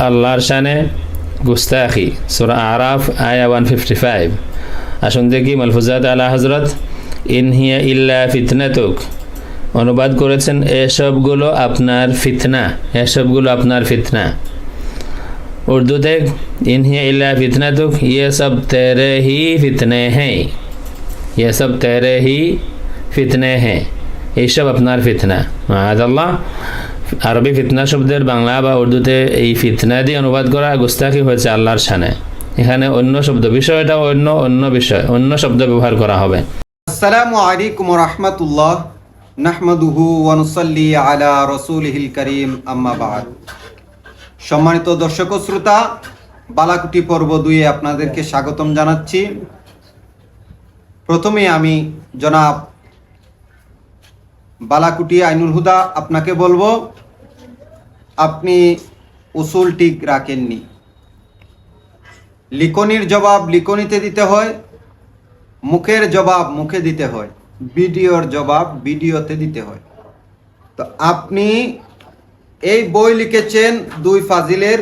আল্লাহর শানে গুস্তাখি সূরা আরাফ আয়া 155। আসুন দেখি মালফুজাত আলা হযরত ইন হিয়া ইল্লা ফিতনাতুক অনুবাদ করেছেন এসবগুলো আপনার ফিতনা, এসবগুলো আপনার ফিতনা। উর্দুতে ইন হিয়া ইল্লা ফিতনাতুক ये सब तेरे ही फितने हैं, ये सब तेरे ही फितने हैं, এইসব আপনার ফিতনা। মাআযাল্লাহ, আরবি ফিতনা শব্দের বাংলা বা উর্দুতে এই ফিতনা দিয়ে অনুবাদ করা গুস্তাখি হয়েছে আল্লাহর শানে। এখানে অন্য শব্দ, বিষয়টা অন্য বিষয়, অন্য শব্দ ব্যবহার করা হবে। আসসালামু আলাইকুম ওয়া রাহমাতুল্লাহ, নাহমাদুহু ওয়া নুসাল্লি আলা রাসূলিহিল কারীম, আম্মা বা'দ। সম্মানিত দর্শক ও শ্রোতা, বালাকুটি পর্ব 2-এ আপনাদেরকে স্বাগতম জানাচ্ছি। প্রথমে আমি জনাব বালাকুটি আইনুল হুদা আপনাকে বলবো, আপনি উসুল ঠিক রাখেননি। লিখনির জবাব লিখনিতে দিতে হয়, মুখের জবাব মুখে দিতে হয়, ভিডিওর জবাব ভিডিওতে দিতে হয়। তো আপনি এই বই লিখেছেন দুই ফাজিলের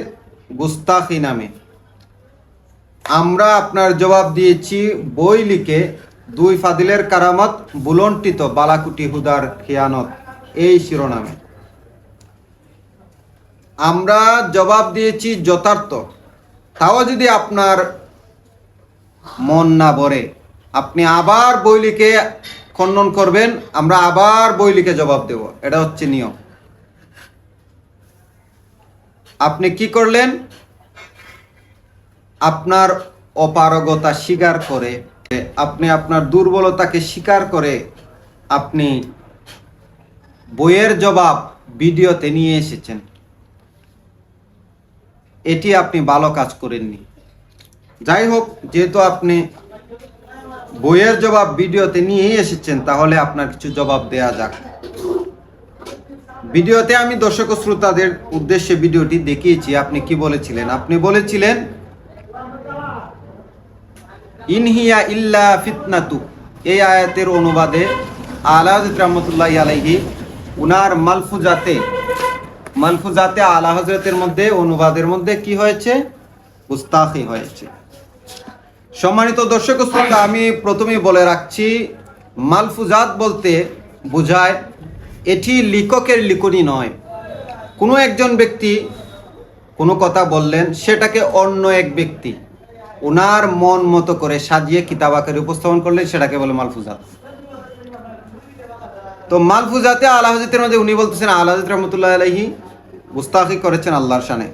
গুস্তাখি নামে। আমরা আপনার জবাব দিয়েছি বই লিখে দুই ফাজিলের কারামত বুলন্টিত বালাকুটি হুদার খিয়ানত, এই শিরোনামে। আমরা জবাব দিয়েছি যথার্থ। তাও যদি আপনার মন না ভরে, আপনি আবার বই লিখে খণ্ডন করবেন, আমরা আবার বই লিখে জবাব দেব। এটা হচ্ছে নিয়ম। আপনি কি করলেন? আপনার অপারগতা স্বীকার করে, আপনি আপনার দুর্বলতাকে স্বীকার করে আপনি বইয়ের জবাব ভিডিওতে নিয়ে এসেছেন। এটি আপনি ভালো কাজ করেননি। যাই হোক, যেহেতু আপনি বইয়ের জবাব ভিডিওতে নিয়ে এসেছেন, তাহলে আপনার কিছু জবাব দেয়া যাক। ভিডিওতে আমি দর্শক ও শ্রোতাদের উদ্দেশ্যে ভিডিওটি দেখিয়েছি। আপনি কি বলেছিলেন? আপনি বলেছিলেন ইনহিয়া ইল্লা ফিতনাতু, এই আয়াতের অনুবাদে আলা হযরত রাহমাতুল্লাহি আলাইহি উনার মালফুজাতে আলা হযরতের মধ্যে অনুবাদের মধ্যে কি হয়েছে? গুস্তাখি হয়েছে। সম্মানিত দর্শক ও শ্রোতা, আমি প্রথমেই বলে রাখছি, মালফুজাত বলতে বোঝায় এটি লেখকের লিখনি নয়। কোনো একজন ব্যক্তি কোনো কথা বললেন, সেটাকে অন্য এক ব্যক্তি ওনার মন মতো করে সাজিয়ে কিতাব আকারে উপস্থাপন করলেন, সেটাকে বলে মালফুজাত। তো মালফুজাতে আলা হযরতের মধ্যে উনি বলতেছেন আলা হযরত রাহমাতুল্লাহি আলাইহি গুস্তাখি করেছেন আল্লাহর শানে।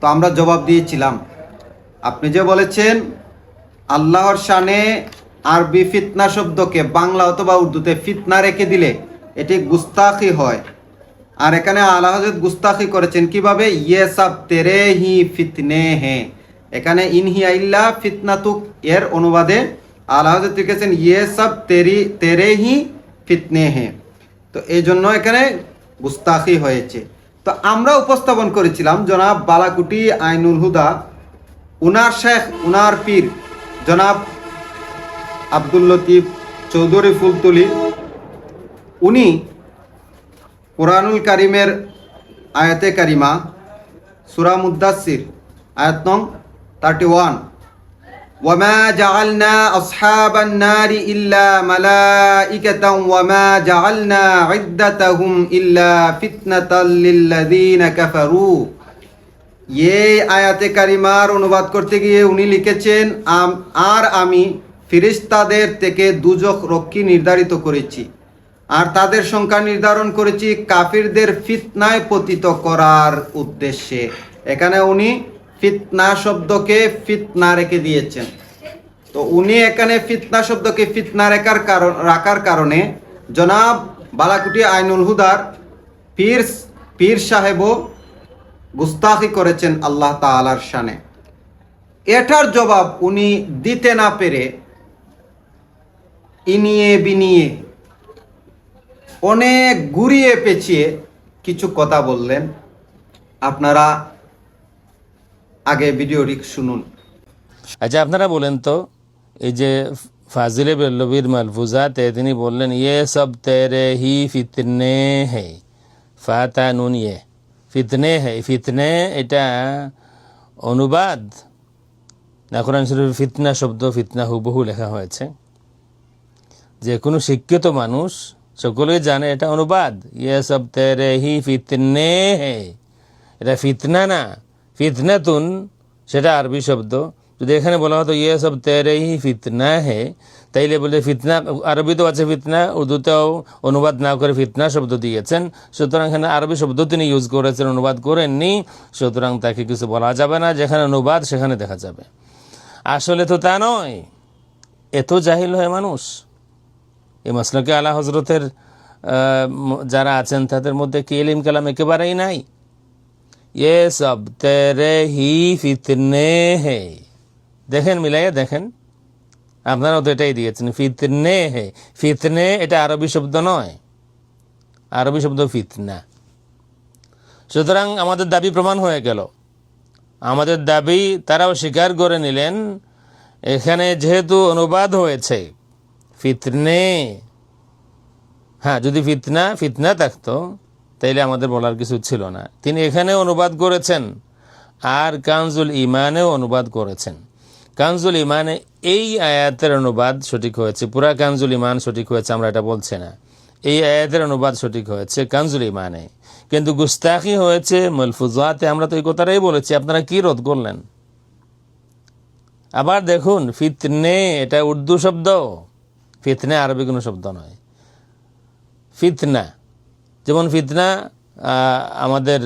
তো আমরা জবাব দিয়েছিলাম, আপনি যে বলেছেন আল্লাহর শানে আরবি ফিতনা শব্দকে বাংলা অথবা উর্দুতে ফিতনা রেখে দিলে এটি গুস্তাখি হয়। আর এখানে আলা হযরত গুস্তাখি করেছেন কিভাবে? ইয়ে সব তেরে হি ফিতনে হে। এখানে ইনহিয়া ইল্লা ফিতনাতুক এর অনুবাদে আলা হযরত লিখেছেন ইয়ে সব তেরে হি ফিতনে হে। তো এই জন্য এখানে গুস্তাখি হয়েছে। তো আমরা উপস্থাপন করেছিলাম জনাব বালাকুটি আইনুল হুদা, উনার শেখ, উনার পীর জনাব আব্দুল লতিফ চৌধুরী ফুলতুলি, উনি কোরআনুল কারিমের আয়াতে কারিমা সূরা মুদ্দাসসির আয়াত নং 31, ওয়ামা জাআলনা আসহাবান নারি ইল্লা মালাইকাতান ওয়ামা জাআলনা ইদ্দাতাহুম ইল্লা ফিতনাতাল লিল্লাযিনা কাফারু। এই আয়াতে কারিমার অনুবাদ করতে গিয়ে উনি লিখেছেন, আর আমি ফেরেশতাদের থেকে দুজক রক্ষী নির্ধারিত করেছি, আর তাদের সংখ্যা নির্ধারণ করেছি কাফিরদের ফিতনায় পতিত করার উদ্দেশ্যে। এখানে উনি ফিতনা শব্দকে ফিতনা রেখে দিয়েছেন। তো উনি এখানে ফিতনা শব্দকে ফিতনা রাখার কারণে জনাব বালাকুটি আইনুল হুদার পীর সাহেবও গুস্তাখি করেছেন আল্লাহ তাআলার শানে। এটার জবাব উনি দিতে না পেরে ইনিয়ে বিনিয়ে অনেক ঘুরিয়ে পেঁচিয়ে কিছু কথা বললেন। আপনারা আগে ভিডিওটি শুনুন। আচ্ছা, আপনারা বলেন তো, এই যে ফাজিলে বেরলভির মালফুজাতে তিনি বললেন ইয়ে সব তেরে হি ফিতনে হে, ফাতা নুন ইয়ে ফিতনে হ্যাঁ, ফিতনে এটা অনুবাদ না? কোরআন শরীফে ফিতনা শব্দ ফিতনা হুবহু লেখা হয়েছে। যে কোনো শিক্ষিত মানুষ সকলেই জানে এটা অনুবাদ। ইয়ে সব তেরে হি ফিতনে হে, এটা ফিতনা না, ফিতনাতুন সেটা আরবি শব্দ। যদি এখানে বলা হতো ইয়ে সব তেরে হি ফিতনা হে, তাইলে বলে ফিতনা আরবিতেও আছে ফিতনা, উর্দুতেও অনুবাদ না করে ফিতনা শব্দ দিয়েছেন। সুতরাং এখানে আরবি শব্দ তিনি ইউজ করেছেন, অনুবাদ করেননি। সুতরাং তাকে কিছু বলা যাবে না, যেখানে অনুবাদ সেখানে দেখা যাবে। আসলে তো তা নয়, এত জাহিল হয় মানুষ। এই মাসলাকে আলা হজরতের যারা আছেন তাদের মধ্যে কি ইলম কালাম একেবারেই নাই। ये सब तेरे ही ফিতনে হে, দেখেন মিলাইয়া দেখেন, আপনারাও তো এটাই দিয়েছেন ফিতনে হে। ফিতনে এটা আরবি শব্দ নয়, আরবি শব্দ ফিতনা। সুতরাং আমাদের দাবি প্রমাণ হয়ে গেল। আমাদের দাবি তারাও স্বীকার করে নিলেন, এখানে যেহেতু অনুবাদ হয়েছে ফিতনে, হ্যাঁ যদি ফিতনা থাকতো তাইলে আমাদের বলার কিছু ছিল না। তিনি এখানে অনুবাদ করেছেন আর কানজুল ইমানেও অনুবাদ করেছেন। কানজুল ইমানে এই আয়াতের অনুবাদ সঠিক হয়েছে, পুরা কানজুল ইমান সঠিক হয়েছে আমরা এটা বলছি না, এই আয়াতের অনুবাদ সঠিক হয়েছে কানজুল ইমানে, কিন্তু গুস্তাখি হয়েছে মালফুজাতে। আমরা তো এই কথাটাই বলেছি, আপনারা কি রোধ করলেন? আবার দেখুন ফিতনে এটা উর্দু শব্দ, ফিতনে আরবি কোনো শব্দ নয়। ফিতনা যেমন ফিতনা আমাদের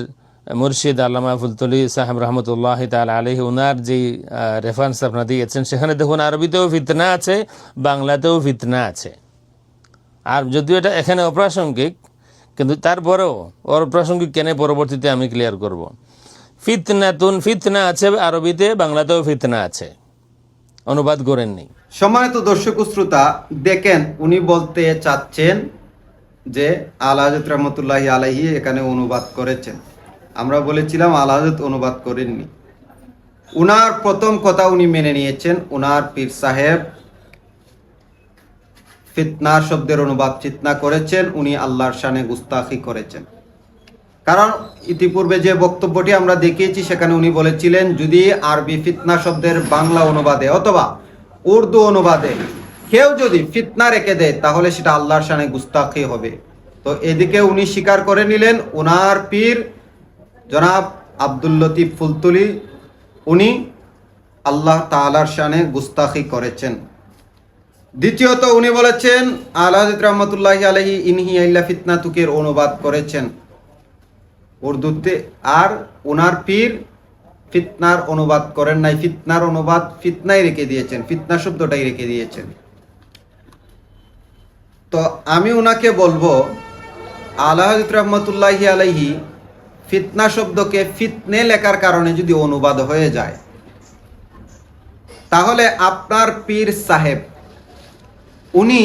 মুর্শিদ আল্লামা ফুলতলি সাহেব রহমতুল্লাহ তাআলা আলাইহি উনার যেই রেফারেন্স আপনারা দিয়েছেন সেখানে দেখুন আরবিতেও ফিতনা আছে, বাংলাতেও ফিতনা আছে। আর যদিও এটা এখানে অপ্রাসঙ্গিক, কিন্তু তারপরেও অপ্রাসঙ্গিক কেন পরবর্তীতে আমি ক্লিয়ার করব। ফিতনাতুন ফিতনা আছে আরবিতে, বাংলাতেও ফিতনা আছে, অনুবাদ করেননি। সম্মানিত দর্শক শ্রোতা, দেখেন উনি বলতে চাচ্ছেন যে আলা হযরত রহমতুল্লাহি আলাইহি এখানে অনুবাদ করেছেন। আমরা বলেছিলাম আলা হযরত অনুবাদ করেননি। উনার প্রথম কথা উনি মেনে নিয়েছেন, উনার পীর সাহেব ফিতনা শব্দের অনুবাদ ফিতনা করেছেন, উনি আল্লাহর শানে গুস্তাখি করেছেন। কারণ ইতিপূর্বে যে বক্তব্যটি আমরা দেখিয়েছি সেখানে উনি বলেছিলেন যদি আরবি ফিতনা শব্দের বাংলা অনুবাদে অথবা উর্দু অনুবাদে কেউ যদি ফিতনা রেখে দেয় তাহলে সেটা আল্লাহর শানে গুস্তাখি হবে। তো এদিকে উনি স্বীকার করে নিলেন উনার পীর জনাব আব্দুল লতিফ ফুলতুলি উনি আল্লাহ তাআলার শানে গুস্তাখি করেছেন। দ্বিতীয়ত উনি বলেছেন আলা হযরত রহমতুল্লাহি আলাইহি ইনহিয়া ইল্লা ফিতনাতুকের অনুবাদ করেছেন উর্দুতে, আর উনার পীর ফিতনার অনুবাদ করেন নাই। ফিতনার অনুবাদ ফিতনাই রেখে দিয়েছেন, ফিতনা শব্দটাই রেখে দিয়েছেন। তো আমি ওনাকে বলবো আলা হযরত রহমতুল্লাহি আলাইহি ফিতনা শব্দকে ফিতনে লেখার কারণে যদি অনুবাদ হয়ে যায় তাহলে আপনার পীর সাহেব উনি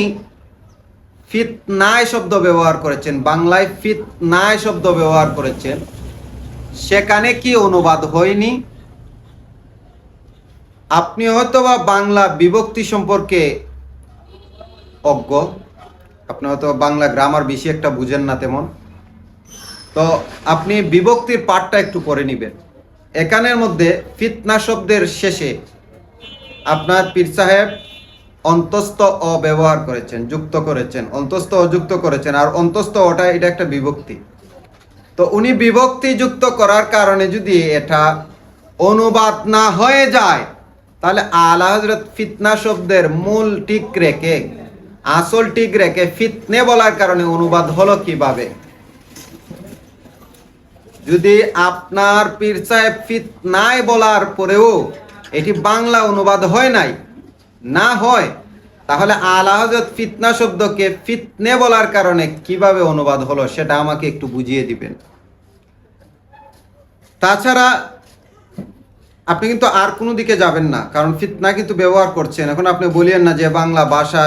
ফিতনায় শব্দ ব্যবহার করেছেন, বাংলায় ফিতনায় শব্দ ব্যবহার করেছেন, সেখানে কি অনুবাদ হয়নি? আপনি হয়তো বা বাংলা বিভক্তি সম্পর্কে অজ্ঞ, আপনি হয়তো বাংলা গ্রামার বেশি একটা বুঝেন না তেমন, তো আপনি বিভক্তির পাঠটা একটু করে নেবেন। এখানের মধ্যে ফিতনা শব্দের শেষে আপনার পীর সাহেব অন্তস্থ অ ব্যবহার করেছেন, যুক্ত করেছেন, অন্তস্থ অযুক্ত করেছেন, আর অন্তস্থ অটা এটা একটা বিভক্তি। তো উনি বিভক্তি যুক্ত করার কারণে যদি এটা অনুবাদ না হয়ে যায় তাহলে আলা হযরত ফিতনা শব্দের মূল ঠিক রেখে আসল ঠিক রেখে ফিতনে বলার কারণে অনুবাদ হলো কিভাবে? যদি আপনার পীর সাহেব ফিতনায় বলার পরেও এটি বাংলা অনুবাদ হয় নাই, না হয়, তাহলে আলা হযরত ফিতনা শব্দকে ফিতনে বলার কারণে কিভাবে অনুবাদ হলো সেটা আমাকে একটু বুঝিয়ে দিবেন। তাছাড়া আপনি কিন্তু আর কোনো দিকে যাবেন না, কারণ ফিতনা কিন্তু ব্যবহার করছেন। এখন আপনি বলিয়েন না যে বাংলা ভাষা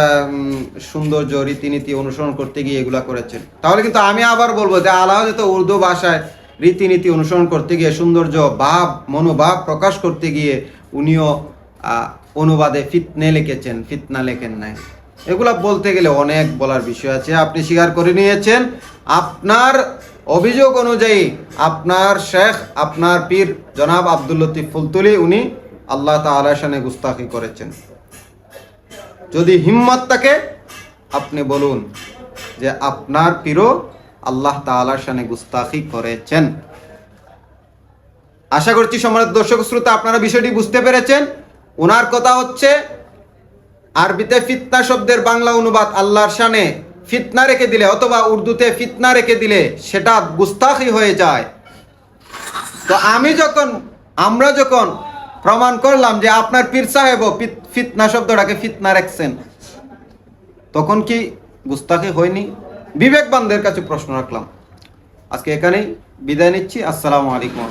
সৌন্দর্য রীতিনীতি অনুসরণ করতে গিয়ে এগুলা করেছেন, তাহলে কিন্তু আমি আবার বলবো যে আলা হযরত উর্দু ভাষায় রীতিনীতি অনুসরণ করতে গিয়ে সৌন্দর্য ভাব মনোভাব প্রকাশ করতে গিয়ে উনিও অনুবাদে ফিতনে লিখেছেন, ফিতনা লেখেন নাই। এগুলা বলতে গেলে অনেক বলার বিষয় আছে। আপনি স্বীকার করে নিয়েছেন আপনার অভিযোগ অনুযায়ী আপনার শেখ, আপনার পীর জনাব আব্দুল লতিফ ফুলতুলি উনি আল্লাহ তাআলার শানে গুস্তাখি করেছেন। যদি হিম্মত থাকে আপনি বলুন যে আপনার পীরও আল্লাহ তাআলার শানে গুস্তাখি করেছেন। আশা করছি সম্মানিত দর্শক শ্রোতা আপনারা বিষয়টি বুঝতে পেরেছেন। ওনার কথা হচ্ছে আরবিতে ফিতনা শব্দের বাংলা অনুবাদ আল্লাহর শানে ফিতনা রেখে দিলে অথবা উর্দুতে ফিতনা রেখে দিলে সেটা গুস্তাখি হয়ে যায়। তো আমরা যখন প্রমাণ করলাম যে আপনার পীর সাহেবও ফিতনা শব্দটাকে ফিতনা রাখছেন, তখন কি গুস্তাখি হয়নি? বিবেকবানদের কাছে প্রশ্ন রাখলাম। আজকে এখানেই বিদায় নিচ্ছি। আসসালামু আলাইকুম।